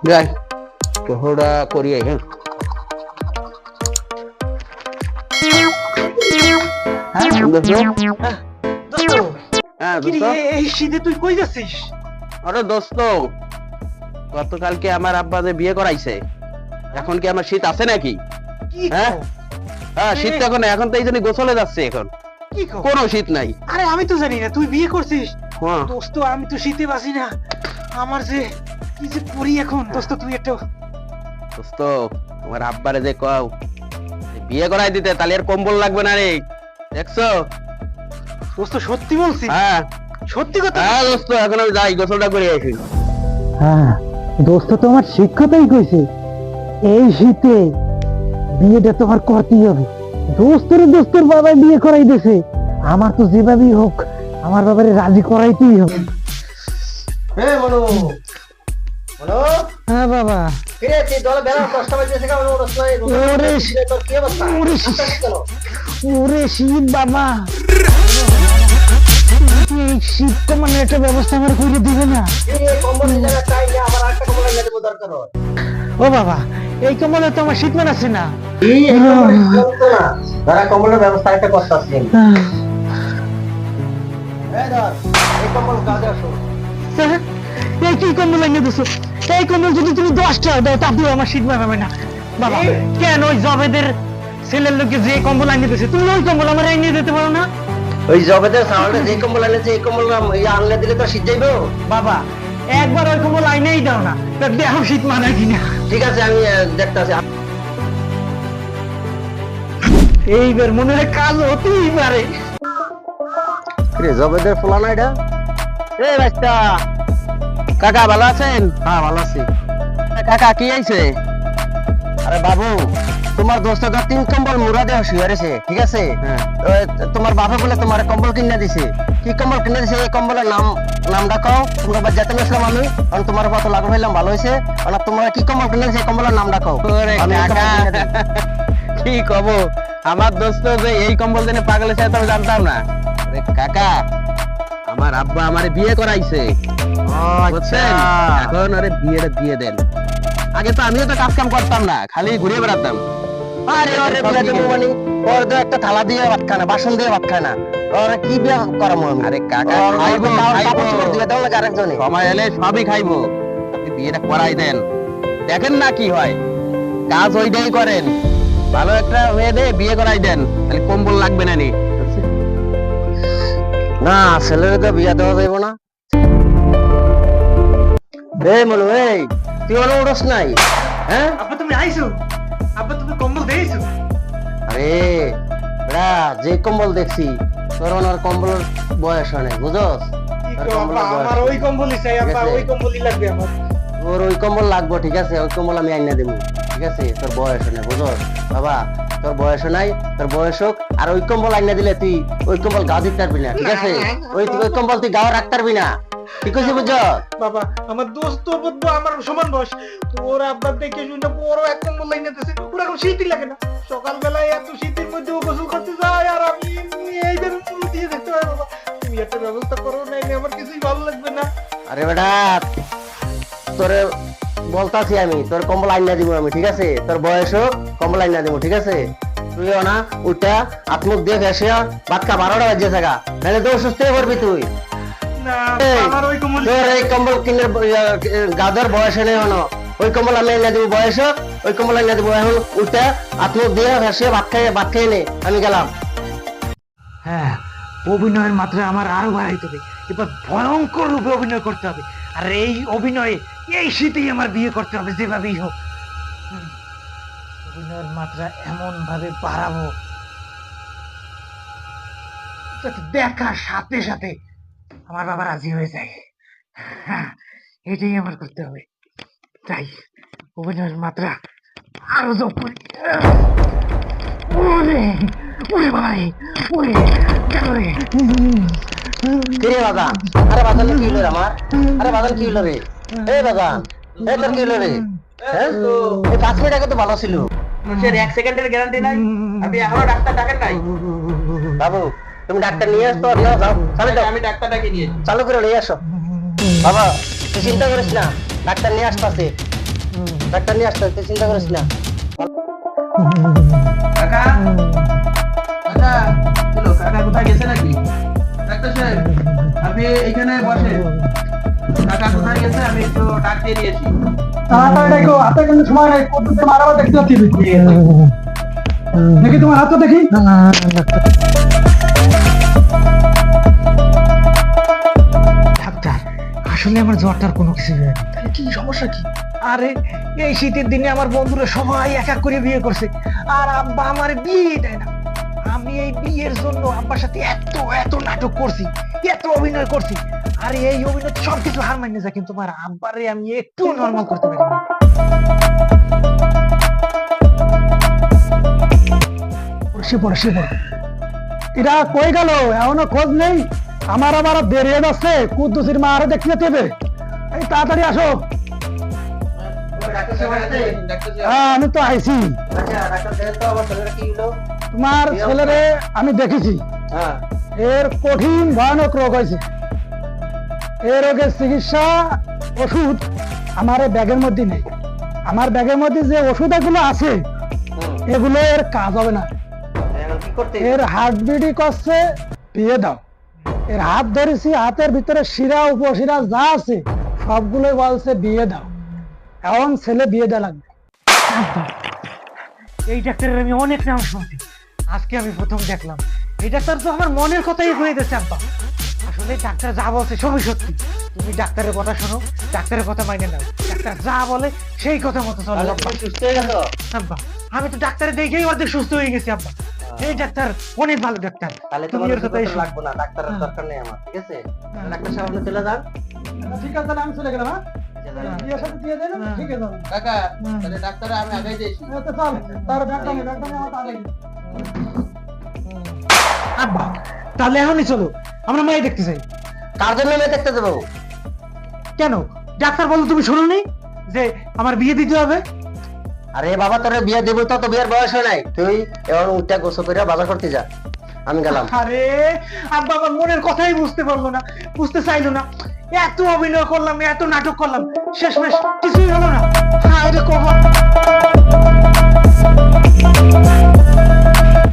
যাই কোহড়া করি হ্যাঁ আরে দোস্ত, গতকালকে আমার আব্বা যে বিয়ে করাইছে, এখন কি আমার শীত আছে নাকি? হ্যাঁ হ্যাঁ, শীত তো এখন, এখন তো এই জন্য গোসলে যাচ্ছে, এখন কোনো শীত নাই। আরে আমি তো জানি না তুই বিয়ে করছিস দোস্ত, আমি তো শীতে বাসি না, আমার যে কি যে করি এখন দোস্ত। তুই একটা দোস্ত, তোমার আব্বারে যে কও বিয়ে করাই দিতে, তাহলে আর কম্বল লাগবে না রে, দেখছো দোস্ত? সত্যি বলছিস? হ্যাঁ সত্যি কথা? হ্যাঁ দোস্ত, এখন আমি যাই গোসলটা করে আসি। হ্যাঁ দোস্ত, তোমার শিক্ষাটাই কইছে এই শীতে বিয়েটা তোমার করতেই হবে। দোস্তের বাবা বিয়ে করাই দিয়েছে, আমার তো যেভাবেই হোক আমার বাবারে রাজি করাইতেই হবে। হ্যাঁ মনু, মনু। হ্যাঁ বাবা। কিরে তুই দলে বেলা 10টা বাজে থেকে মনু রসলাই ওরে তোর কি অবস্থা? ওরে শীত বাবা, এই শীত তো মানে একটা ব্যবস্থা আমার করে দিবে না? এই কম্বল জায়গা চাই না, আবার একটা কম্বল এনে দেব দরকার হয়। ও বাবা, এই কম্বলে তো আমার শীত মানাচ্ছে না। এই কম্বল তো না, ধরা কম্বলের ব্যবস্থা একটা করতে আসছি। এই ধর, এই কম্বল কাজে আসো। এই কি কম্বল এনে দিছো? এই কম্বল যদি তুমি 10টা দাও তাতেও আমার শীত মানাবে না বাবা। কেন ওই জবেদের ছেলের লোকে যে কম্বল এনে দিছে, তুমি ওই কম্বল আমার এনে দিতে পারো না? ওই জবেদের সাউন্ডে যে কম্বল এনেছে এই কম্বল আনলে দিলে তো শীত যাইবো বাবা। একবার ওই কম্বল আইনেই দাও না, দেখো শীত মানায় কিনা। ঠিক আছে, আমি দেখতেছি। এইবার মনে হয় কাজ হতেই পারে। রে জবেদের ফোলা না এটা? এই বাচ্চা কাকা ভালো আছেন? হ্যাঁ ভালো আছি। কাকা কি আইছে? আরে বাবু, তোমার দোস্ত তো 3 কম্বল মুড়া দেওয়া শুয়ে রয়েছে, ঠিক আছে? তোমার বাবা বলে তোমার কম্বল কিনে দিছে। কি কম্বল কিনে দিছে? এই কম্বলের নামটা কও। তোমরা বাজাতে আসলাম আমি, কারণ তোমার কত লাগু হইলাম, ভালো হয়েছে। আর তোমরা কি কম্বল কিনে দিছে কম্বলের নামটা কও। ওরে কাকা, কি কব, আমার দোস্ত যে এই কম্বল দিনে পাগল হয়েছে তো জানতাম না। আরে কাকা, আমার আব্বা আমারে বিয়ে করাইছে, বুঝছেন? এখন আরে বিয়েটা দিয়ে দেন। আগে তো আমিও তো কাজ কাম করতাম না, খালি ঘুরে বেড়াতাম। আরে আরে বিয়ে দেবো মানে ওর তো একটা থালা দিয়ে ভাত খায় না, বাসন দিয়ে ভাত খায় না, ওর কি বিয়ে করামো আমি? আরে কাকা, খাইবো দিয়ে দাও না আরেকজনে, সময় এলে সবই খাইবো। আপনি বিয়েটা করাই দেন, দেখেন না কি হয়। কাজ ওইটাই করেন, ভালো একটা মেয়ে দিয়ে বিয়ে করাই দেন, তাহলে কম্বল লাগবে না নি। না ছেলের তো বিয়ে দেওয়া যাইব না। এই মনু, এই তুই ওরা উড়স নাই? হ্যাঁ আব্বা তুমি আইছো? আব্বা তুমি কম্বল দেইছো? আরে বেড়া, যে কম্বল দেখছি তোর ওনার কম্বলের বয়স হয় নাই, বুঝছস? আমার ওই কম্বলই চাই আব্বা, ওই কম্বলই লাগবে আমার। ওর ওই কম্বল লাগবে, ঠিক আছে? ওই কম্বল আমি আইনা দেবো, ঠিক আছে? তোর বয়স হয় নাই, বুঝছস বাবা? তোর বয়স নাই, তোর বয়স হোক। আর ওই কম্বল আইনা দিলে তুই ওই কম্বল গাও দিতে পারবি না, ঠিক আছে? ওই কম্বল তুই গাও রাখতে পারবি না, ঠিক আছে? বুঝছ বাবা, আমার দোস্ত বন্ধু আমার সমান বয়স, তোর আব্বা দেখে শুনে বড় এক কম্বল লাইনে দিতেছে, ওরা কোনো শীতই লাগে না। সকালবেলায় এত শীতের মধ্যে ও গোসল করতে যায়, আর আমি এইবার দিয়ে দেখতে পাই। বাবা তুমি একটা ব্যবস্থা করো, নাইলে আমার কিছুই ভালো লাগবে না। আরে বেটা, তোরে বলতাছি আমি, তোর কম্বল আইনা দিব আমি, ঠিক আছে? তোর বয়স হোক, কম্বল আইনা দিব, ঠিক আছে? তুইও না উঠা আত্মুখ দিয়ে ভেসিয়া ভাত খা, 12টা বাজে থাকা, নাহলে তো অসুস্থ হয়ে পড়বি তুই। না আমার ওই কম্বল, তোর এই কম্বল কিনে গাদর বয়স নেই হনো, ওই কম্বল আমি আইনা দিব, বয়স হোক ওই কম্বল আইনা দিব। এখন উঠা আত্মুখ দিয়ে ভেসিয়া ভাত খেয়ে নে, আমি গেলাম। হ্যাঁ, অভিনয়ের মাত্রা আমার আরো বাড়াইতে হবে, এবার ভয়ঙ্কর রূপে অভিনয় করতে হবে। আর এই অভিনয়ে এই শীতেই আমার বিয়ে করতে হবে, যেভাবেই হোক। অভিনয়ের মাত্রা এমন ভাবে বাড়াবো যাতে দেখার সাথে সাথে আমার বাবা রাজি হয়ে যায়। হ্যাঁ, এটাই আমার করতে হবে। তাই অভিনয়ের মাত্রা আরো যোগ করি। ওরে ওরে ভাই, ওরে কেন রে? কিরে বাজান? আরে বাজান কি হলো আমার? আরে বাজান কি হলো রে? এই বাজান, এই তোর কি হলো রে? হ্যাঁ, এই 5 মিনিট আগে তো ভালো ছিল। মানুষের 1 সেকেন্ডের গ্যারান্টি নাই। আপনি এখনো ডাক্তার ডাকেন নাই? বাবু তুমি ডাক্তার নিয়ে আসতো, যাও যাও চালু দাও, আমি ডাক্তার ডাকি নিয়ে চালু করে নিয়ে আসো। বাবা তুই চিন্তা করিস না, ডাক্তার নিয়ে আসতেছে, ডাক্তার নিয়ে আসতে, তুই চিন্তা করিস না। কাকা, কাকা, চলো, কাকা কোথায় গেছে নাকি? ডাক্তার সাহেব, আপনি এখানে বসেন। কাকা কোথায় গেছে আমি একটু ডাক দিয়ে দিয়েছি। তাড়াতাড়ি দেখো, হাতে কিন্তু সময় নাই, কতদিন মারাবার দেখতে পাচ্ছি। দেখি তোমার হাতটা দেখি। ডাক্তার, আসলে আমার জ্বরটার কোনো কিছু নেই। তাহলে কি সমস্যা কি? আরে এই শীতের দিনে আমার বন্ধুরা সবাই এক এক করে বিয়ে করছে, আর আব্বা আমার বিয়ে দেয় না। আমি এই বিয়ের জন্য আব্বার সাথে এত এত নাটক করছি, এত অভিনয় করছি, আর এই অভিনয় সবকিছু হার মানিয়ে যায়, কিন্তু আমার আব্বারে আমি একটু নরমাল করতে পারি না। সে পড়ে এরা কই গেল, এখনো খোঁজ নেই। আমার আবার বেরিয়ে যাচ্ছে, কুদ্দুসির মা আরো দেখতে যেতে। এই তাড়াতাড়ি আসো। হ্যাঁ আমি তো আইছি। তোমার ছেলেরে আমি দেখেছি, এর কঠিন ভয়ানক রোগ হয়েছে। এই রোগের চিকিৎসা ওষুধ আমার এই ব্যাগের মধ্যে নেই। আমার ব্যাগের মধ্যে যে ওষুধ এগুলো আছে, এগুলো এর কাজ হবে না। এর হার্টবিটই করছে, বিয়ে দাও। এর হাত ধরেছি, হাতের ভিতরে শিরা উপশিরা যা আছে সবগুলোই বলছে বিয়ে দাও। এখন ছেলে বিয়ে দেওয়া লাগবে। এই ডাক্তারের আমি অনেক নাম শুনছি, আজকে আমি প্রথম দেখলাম। এই ডাক্তার তো আমার মনের কথাই হয়ে গেছে আব্বা। আসলে ডাক্তার যা বলছে সবই সত্যি। তুমি ডাক্তারের কথা শোনো, ডাক্তারের কথা মাইনে নাও। ডাক্তার যা বলে সেই কথা মতো চলো আব্বা। সুস্থ হয়ে গেছো? আব্বা আমি তো ডাক্তারে দেখেই অর্ধেক সুস্থ হয়ে গেছি আব্বা। এই ডাক্তার অনেক ভালো ডাক্তার। তাহলে তুমি তোমার এর কথাই শোনো। লাগবে না, ডাক্তারের দরকার নেই আমার, ঠিক আছে? ডাক্তার সাহেব আপনি চলে যান। ঠিক আছে, আমি চলে গেলাম। বিয়ের সাথে দিয়ে দেন, ঠিক আছে কাকা, তাহলে ডাক্তারে আমি আগে দিয়েছি। তো চল, তার ব্যাগটা নিয়ে আমার আগে। আব্বা তাহলে এখনই চলো, আমরা মাই দেখতে চাই। কার জন্য মেয়ে দেখতে দেবো? কেন ডাক্তার বলো তুমি শোনো নি যে আমার বিয়ে দিতে হবে? আরে বাবা তোর বিয়ে দেবো, তো বিয়ের বয়স হয় নাই। তুই এখন উঠটা গোসল করে বাজার করতে যা, আমি গেলাম। আরে আব্বা আমার মনের কথাই বুঝতে পারলো না, বুঝতে চাইলো না। এত অভিনয় করলাম, এত নাটক করলাম, শেষমেশ কিছুই হলো না। হায় রে কবা।